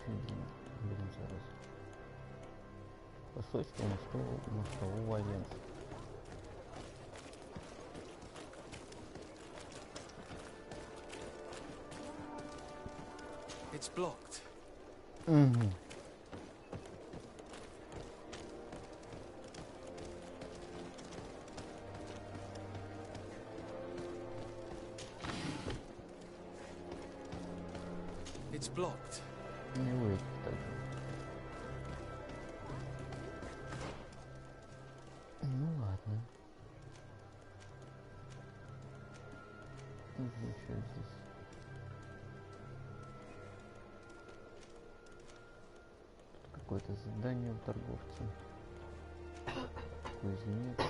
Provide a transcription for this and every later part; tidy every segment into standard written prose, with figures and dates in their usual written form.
Блин, зараз. Посольство мостового агентства. It's blocked. Угу. It's blocked. Не выйти так. Ну ладно. Что здесь? Тут какое-то задание у торговца. Кузнец.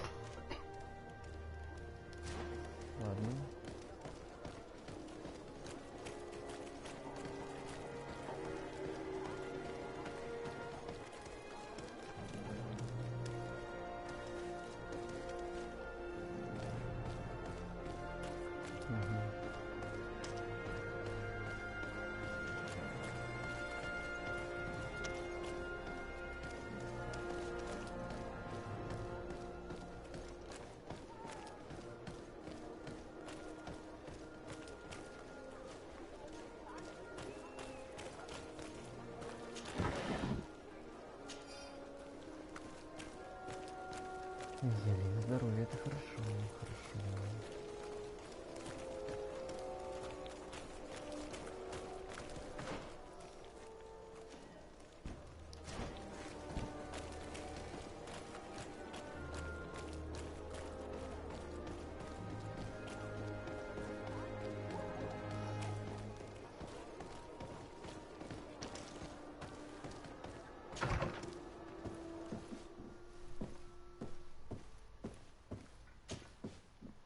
Ладно. Зелье здоровья, это хорошо, хорошо.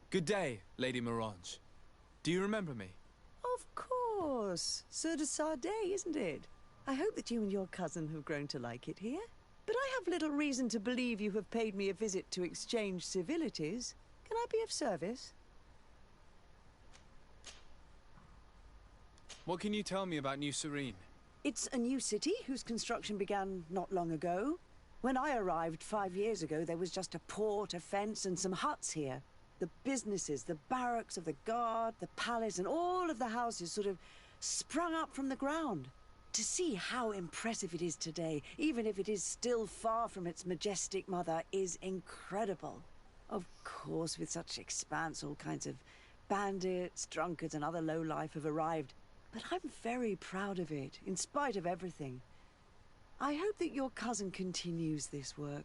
Good day, Lady Mirange. Do you remember me? Of course. Sur de Sade, isn't it? I hope that you and your cousin have grown to like it here. But I have little reason to believe you have paid me a visit to exchange civilities. Can I be of service? What can you tell me about New Serene? It's a new city whose construction began not long ago. When I arrived 5 years ago, there was just a port, a fence, and some huts here. The businesses, the barracks of the guard, the palace, and all of the houses sort of sprung up from the ground. To see how impressive it is today, even if it is still far from its majestic mother, is incredible. Of course, with such expanse, all kinds of bandits, drunkards, and other lowlife have arrived. But I'm very proud of it, in spite of everything. I hope that your cousin continues this work.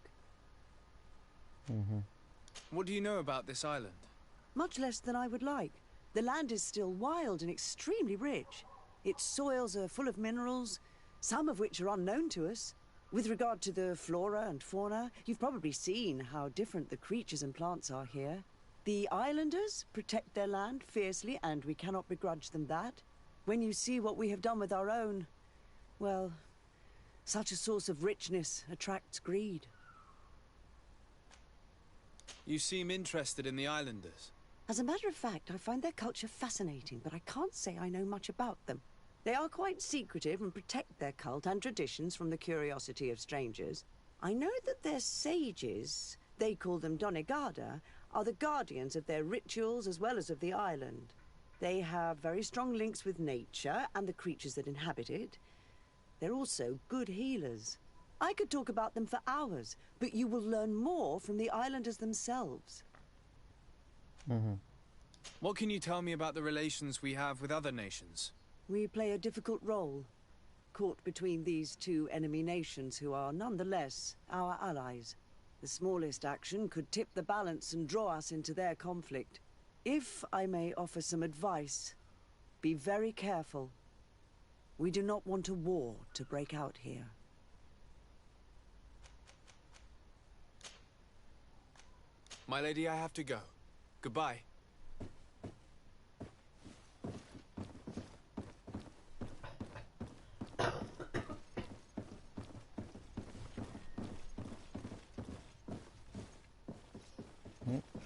What do you know about this island? Much less than I would like. The land is still wild and extremely rich. Its soils are full of minerals, some of which are unknown to us. With regard to the flora and fauna, you've probably seen how different the creatures and plants are here. The islanders protect their land fiercely, and we cannot begrudge them that. When you see what we have done with our own, well, such a source of richness attracts greed. You seem interested in the islanders. As a matter of fact, I find their culture fascinating, but I can't say I know much about them. They are quite secretive and protect their cult and traditions from the curiosity of strangers. I know that their sages, they call them Donegada, are the guardians of their rituals as well as of the island. They have very strong links with nature and the creatures that inhabit it. They're also good healers. I could talk about them for hours, but you will learn more from the islanders themselves. What can you tell me about the relations we have with other nations? We play a difficult role, caught between these two enemy nations who are nonetheless our allies. The smallest action could tip the balance and draw us into their conflict. If I may offer some advice, be very careful. We do not want a war to break out here. My lady, I have to go. Goodbye.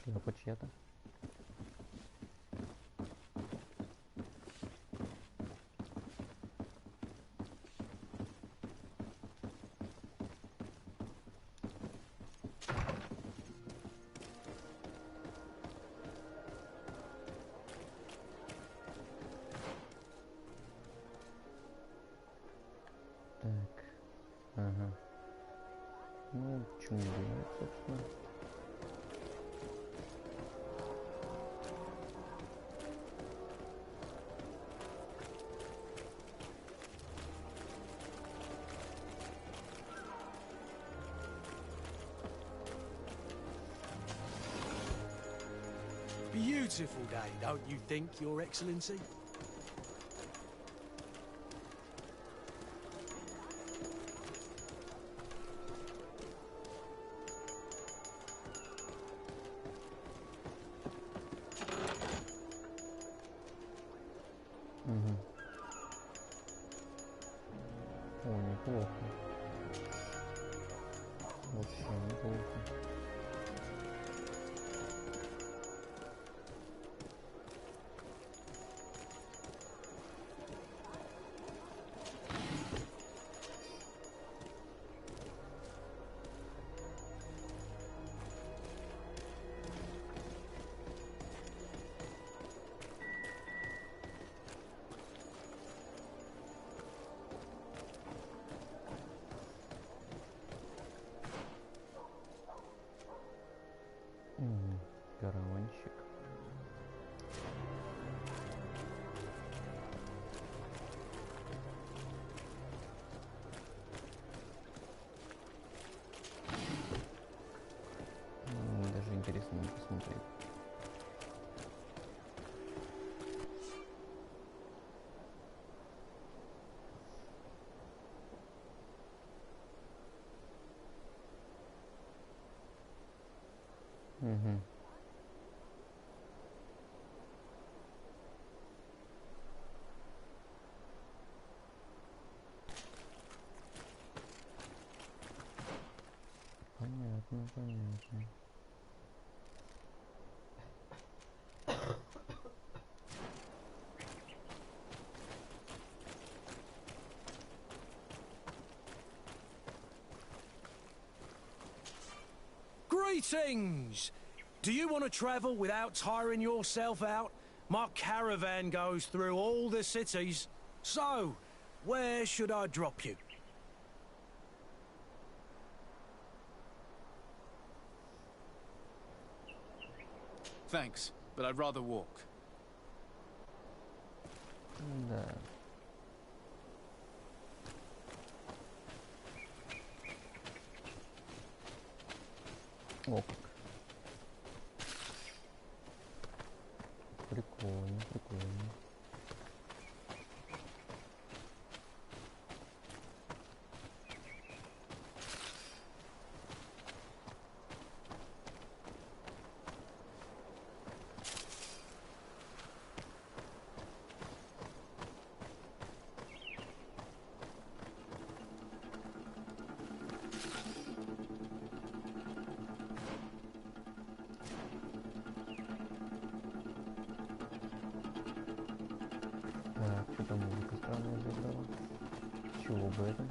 Шляпа чья-то. Beautiful day, don't you think, Your Excellency? Угу. О, неплохо. Вообще неплохо. Караванщик. Даже интересно посмотреть. Угу. Понятно, понятно. Greetings! Do you want to travel without tiring yourself out? My caravan goes through all the cities. So, where should I drop you? Thanks, but I'd rather walk. Да. О, как. Прикольно, прикольно. Так, что-то музыка странная заиграла. С чего бы это?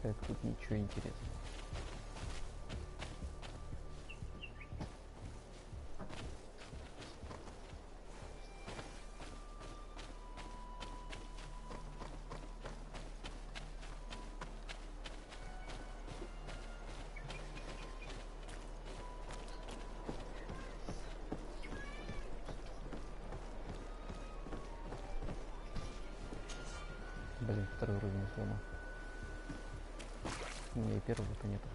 Так, тут ничего интересного. Блин, второй уровень слома. У меня и первого-то нету.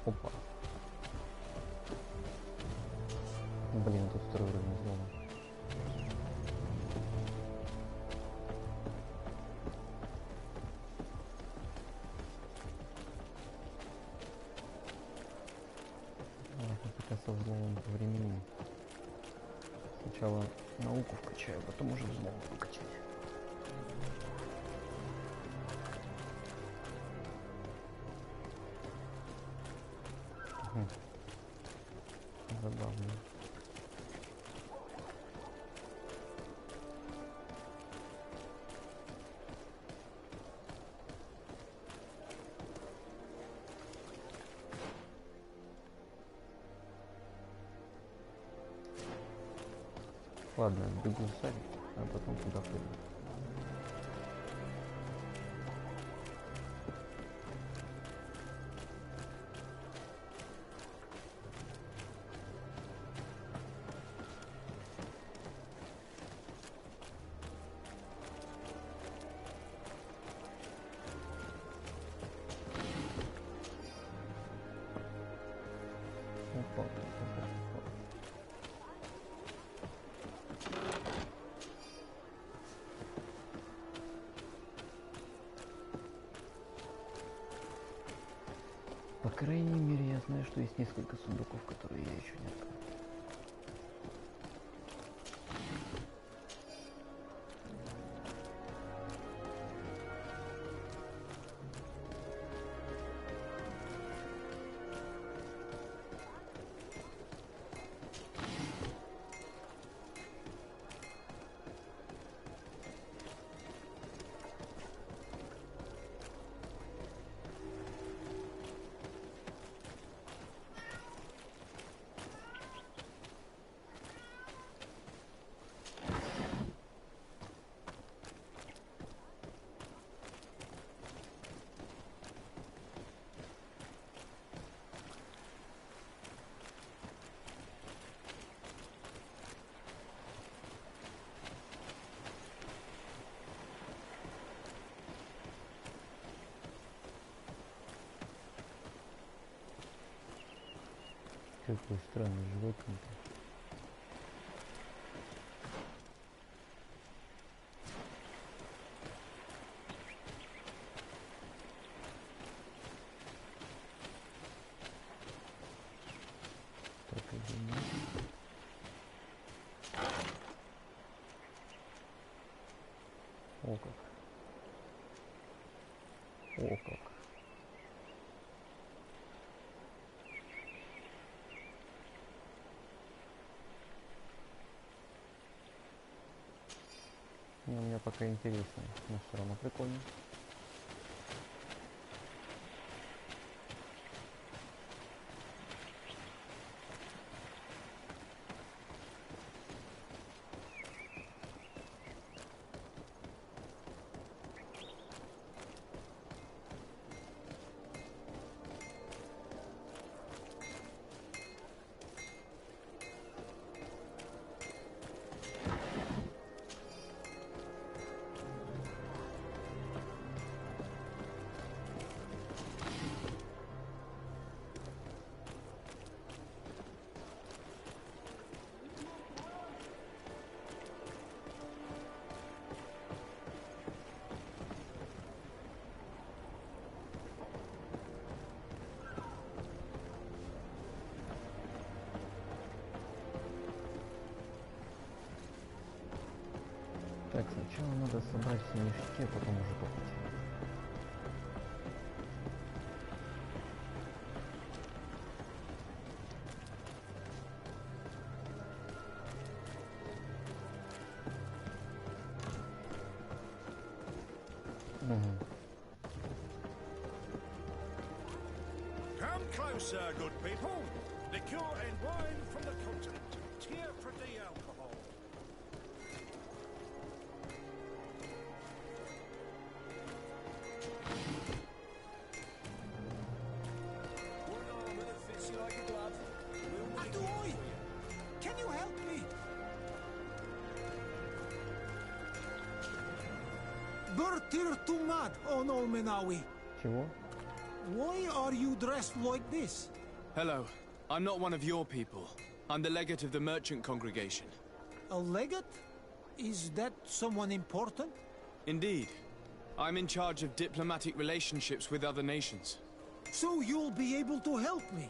Опа. Блин, тут второй уровень слома. Со взломом по времени. Сначала науку вкачаю, потом уже зло выкачать. Забавно. Ладно, бегу в садик, а потом туда пойду. Опа, опа, опа. По крайней мере, я знаю, что есть несколько сундуков, которые я еще не открыл. Какой странный животный-то. Так, один. О как. О как. У меня пока интересно, но все равно прикольно. Так, сначала надо собрать все ништяки, а потом уже топать. Come closer, good people. Liqueur and wine from the continent. Tear for the alcohol. Atoy! Can you help me? Bertir Tumad on Olmenawi. Чего? Why are you dressed like this? Hello. I'm not one of your people. I'm the legate of the merchant congregation. A legate? Is that someone important? Indeed. I'm in charge of diplomatic relationships with other nations. So you'll be able to help me.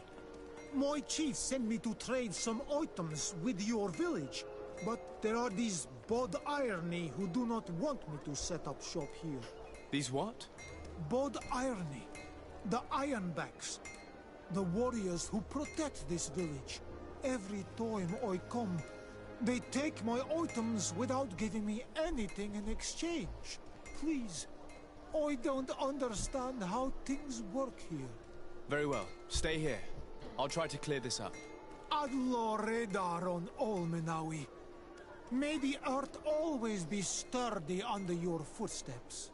My chief sent me to trade some items with your village. But there are these Bod Irony who do not want me to set up shop here. These what? Bod Irony. The Ironbacks. The warriors who protect this village. Every time I come, they take my items without giving me anything in exchange. Please, I don't understand how things work here. Very well. Stay here. I'll try to clear this up. Allah Redar on Olmenawi. May the earth always be sturdy under your footsteps.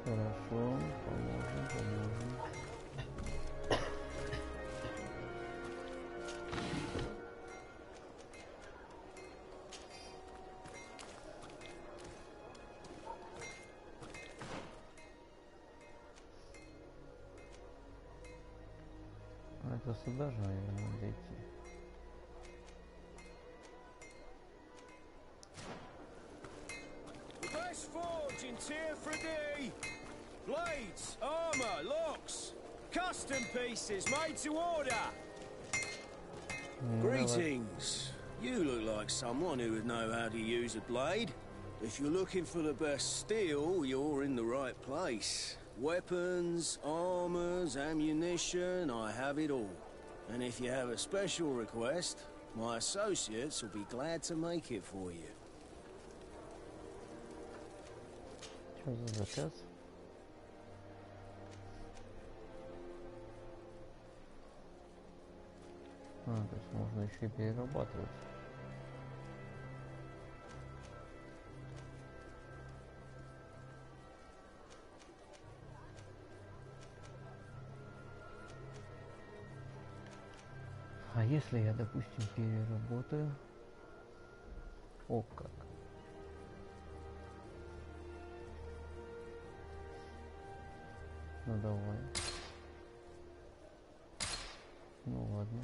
Хорошо, поможем. А это сюда же, наверное, надо идти. The best forge in Tier 3D. Blades, armor, locks, custom pieces made to order. Greetings. You look like someone who would know how to use a blade. If you're looking for the best steel, you're in the right place. Weapons, armors, ammunition, I have it all. And if you have a special request, my associates will be glad to make it for you. Что за заказ? То есть можно еще и перерабатывать. А если я, допустим, переработаю? О, как. Ну давай. Ну ладно.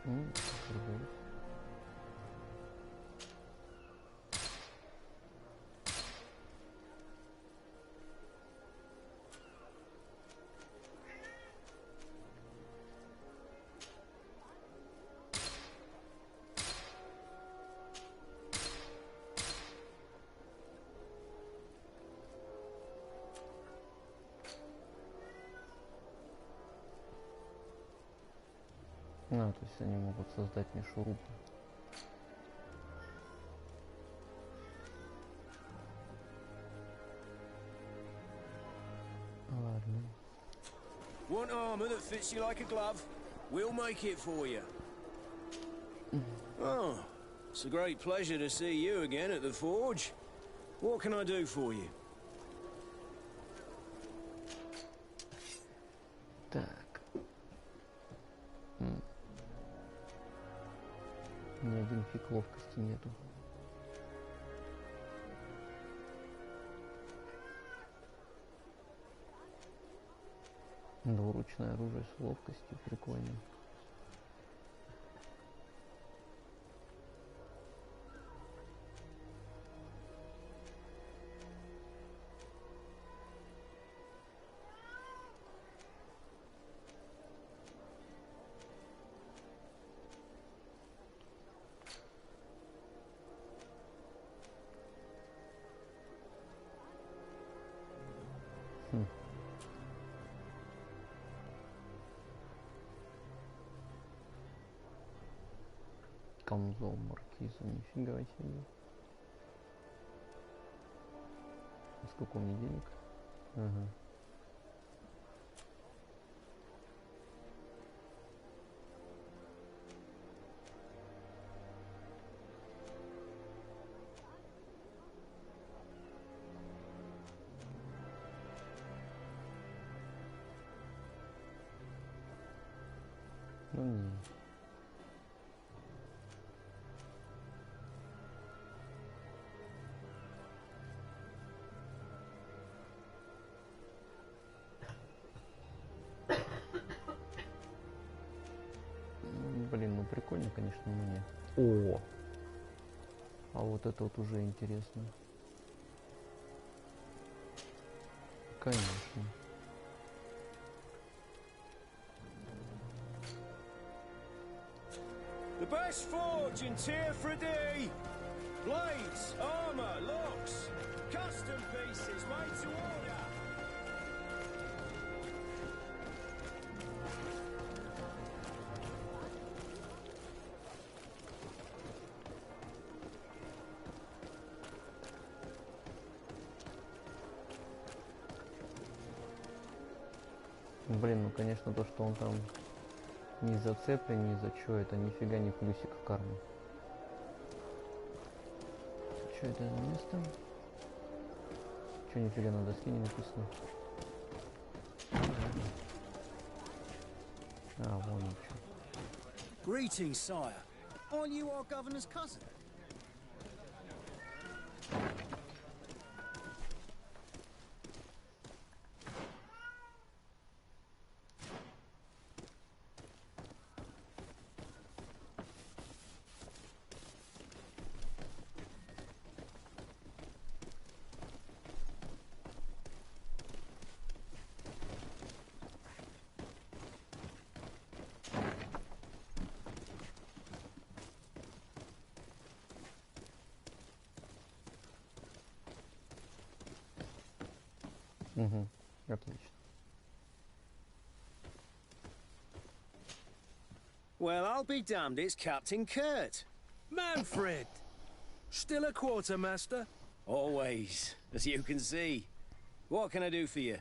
Попробуем. То есть они могут создать мишуру. Ладно. Want armor that fits you like a glove? We'll make it for you. Oh, it's a great pleasure to see you again at the forge. What can I do for you? Так. Ни один фиг ловкости нету. Двуручное оружие с ловкостью прикольно. Камзол маркиза, нифига себе. А сколько у меня денег? Ага. Ну не. прикольно, конечно, но нет. О! А вот это вот уже интересно. Конечно. The best forge in tier for a day. Blades, armor, locks, custom pieces made to order. Блин, ну конечно то, что он там не зацеплен, ни за чё, это нифига не плюсик в карму. Чё это за место? Чё нифига на доске не написано? А, вон чё. Greetings, sire. Aren't you our governor's cousin? Угу, отлично. Well, I'll be damned, it's Captain Kurt. Manfred! Still a quartermaster? Always, as you can see. What can I do for you?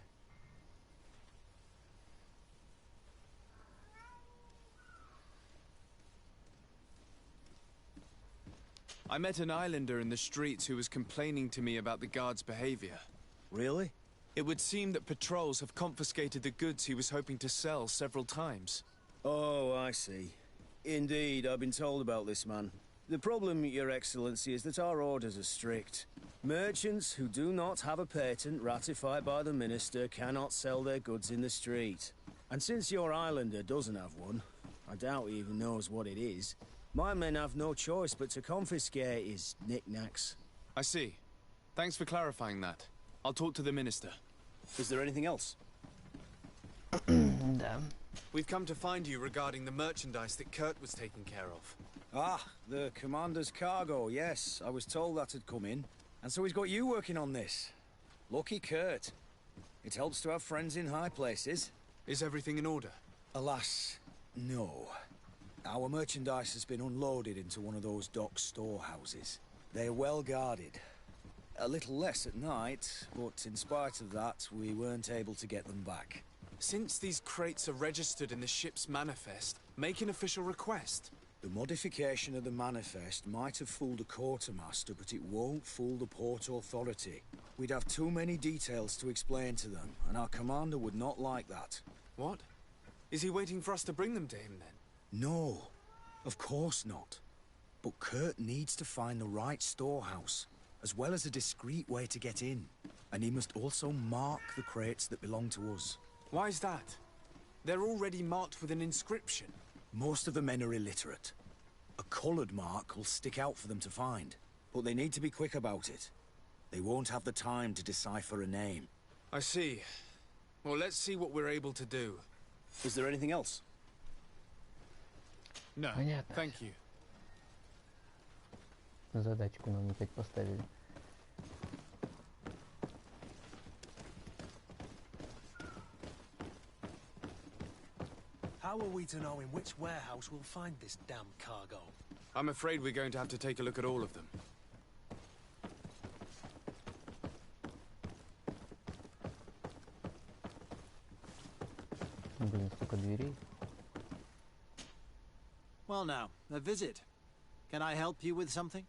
I met an islander in the streets who was complaining to me about the guard's behavior. Really? It would seem that patrols have confiscated the goods he was hoping to sell several times. Oh, I see. Indeed, I've been told about this man. The problem, Your Excellency, is that our orders are strict. Merchants who do not have a patent ratified by the minister cannot sell their goods in the street. And since your islander doesn't have one, I doubt he even knows what it is, my men have no choice but to confiscate his knickknacks. I see. Thanks for clarifying that. I'll talk to the minister. Is there anything else? Да. We've come to find you regarding the merchandise that Kurt was taking care of. Ah, the commander's cargo, yes. I was told that had come in. And so he's got you working on this. Lucky Kurt. It helps to have friends in high places. Is everything in order? Alas, no. Our merchandise has been unloaded into one of those dock storehouses. They're well guarded. A little less at night, but in spite of that, we weren't able to get them back. Since these crates are registered in the ship's manifest, make an official request. The modification of the manifest might have fooled a quartermaster, but it won't fool the port authority. We'd have too many details to explain to them, and our commander would not like that. What? Is he waiting for us to bring them to him then? No, of course not. But Kurt needs to find the right storehouse, as well as a discreet way to get in. And he must also mark the crates that belong to us. Why is that? They're already marked with an inscription. Most of the men are illiterate. A coloured mark will stick out for them to find, but they need to be quick about it. They won't have the time to decipher a name. I see. Well, let's see what we're able to do. Is there anything else? No, Понятно. thank you. Задачку нам опять поставили. How are we to know in which warehouse we'll find this damn cargo? I'm afraid we're going to have to take a look at all of them. Блин, столько дверей. Well now, a visit. Can I help you with something?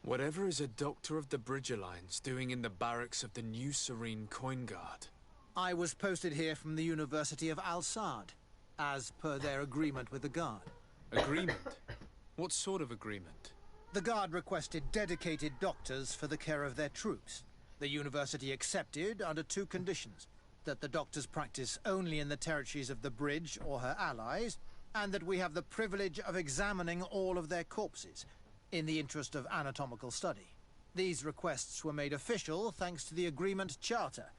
Whatever is a doctor of the Bridger Lines doing in the barracks of the New Serene Coin Guard? I was posted here from the University of Al-Sad, as per their agreement with the Guard. Agreement? What sort of agreement? The Guard requested dedicated doctors for the care of their troops. The University accepted under two conditions: that the doctors practice only in the territories of the Bridge or her allies, and that we have the privilege of examining all of their corpses, in the interest of anatomical study. These requests were made official thanks to the Agreement Charter,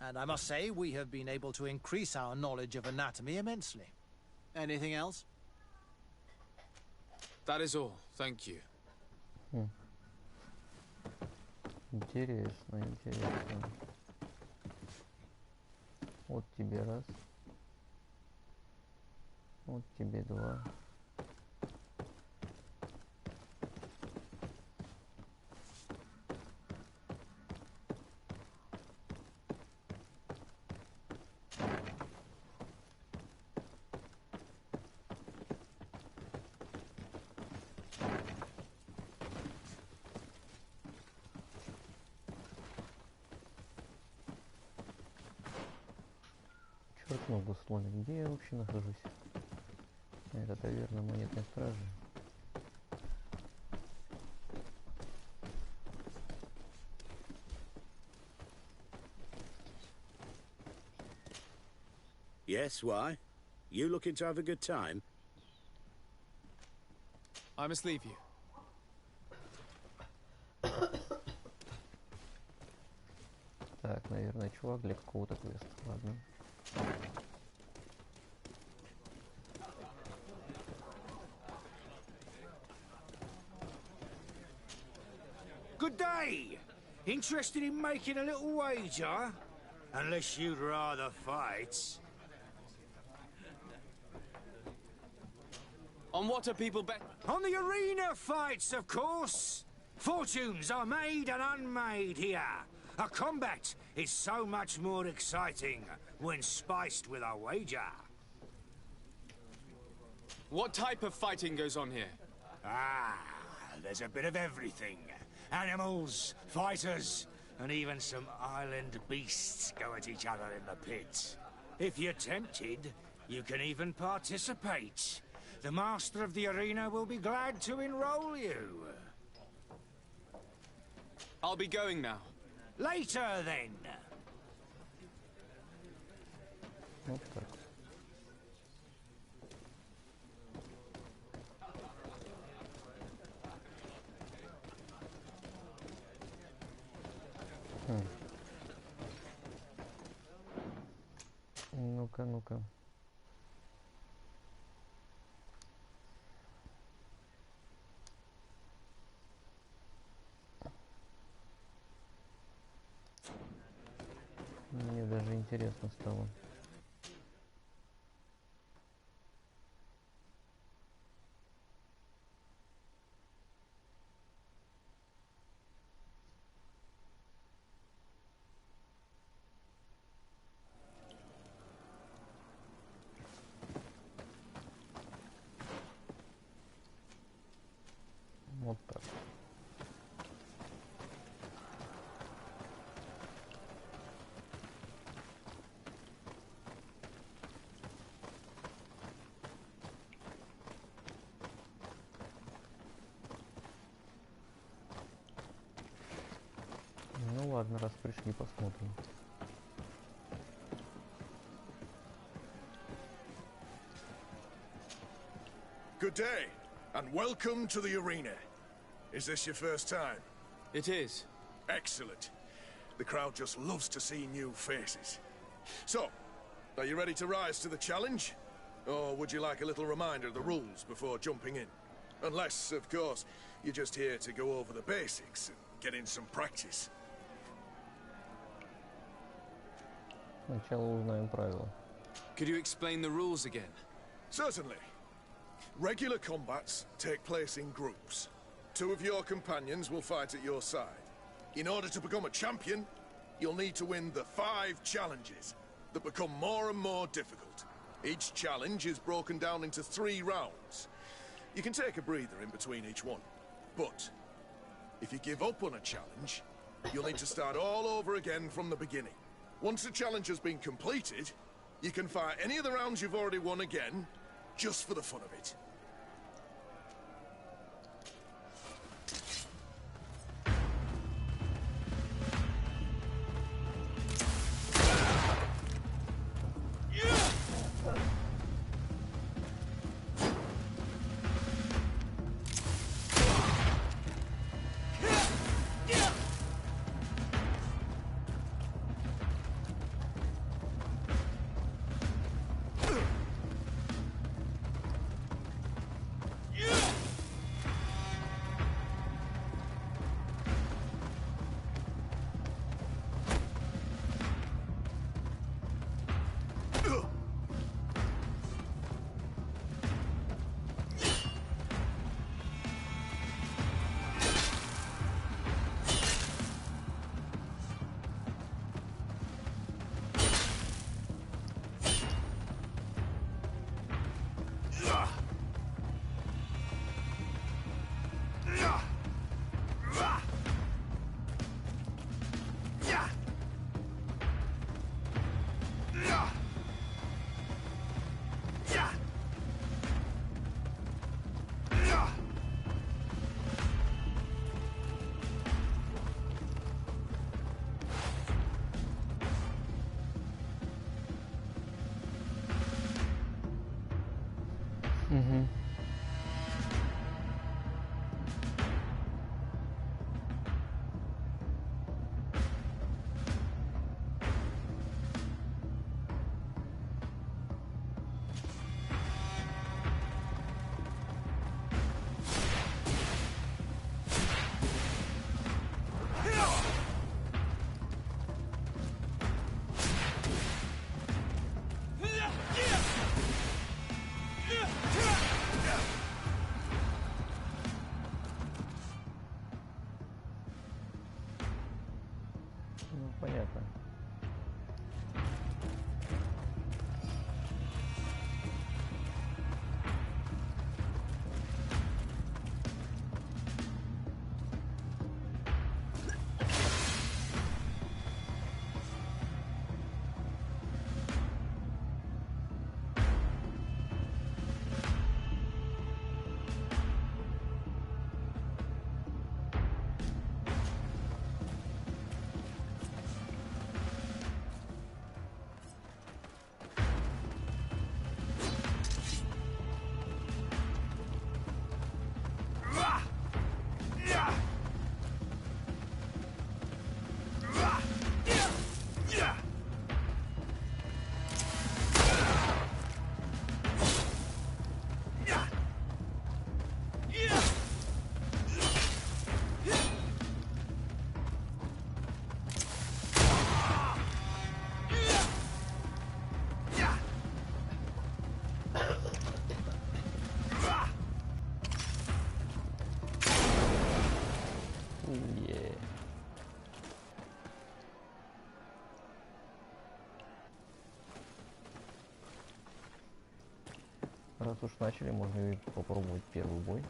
and I must say we have been able to increase our knowledge of anatomy immensely. Anything else? That is all, thank you. Интересно, интересно. Вот тебе раз. Вот тебе два. Черт ногу сломит. Где я вообще нахожусь? Это таверна монетной стражи. Yes, why? You looking to have a good time? I must leave you. Так, наверное, чувак для какого-то квеста. Ладно. Good day! Interested in making a little wager? Unless you'd rather fight. On what are people bet? On the arena fights, of course! Fortunes are made and unmade here. A combat is so much more exciting when spiced with a wager. What type of fighting goes on here? Ah, there's a bit of everything. Animals, fighters, and even some island beasts go at each other in the pit. If you're tempted, you can even participate. The master of the arena will be glad to enroll you. I'll be going now. Later, then. Вот так. Ну-ка, ну-ка. Мне даже интересно стало. Вот так. Ну ладно, раз пришли, посмотрим. Good day, and welcome to the arena. Is this your first time? It is. Excellent. The crowd just loves to see new faces. So, are you ready to rise to the challenge? Or would you like a little reminder of the rules before jumping in? Unless, of course, you're just here to go over the basics and get in some practice. Сначала узнаем правила. Could you explain the rules again? Certainly. Regular combats take place in groups. 2 of your companions will fight at your side. In order to become a champion, you'll need to win the 5 challenges that become more and more difficult. Each challenge is broken down into 3 rounds. You can take a breather in between each one. But if you give up on a challenge, you'll need to start all over again from the beginning. Once the challenge has been completed, you can fight any of the rounds you've already won again, just for the fun of it. Угу. Ну, понятно. Yeah. Раз уж начали, можно и попробовать первый бой.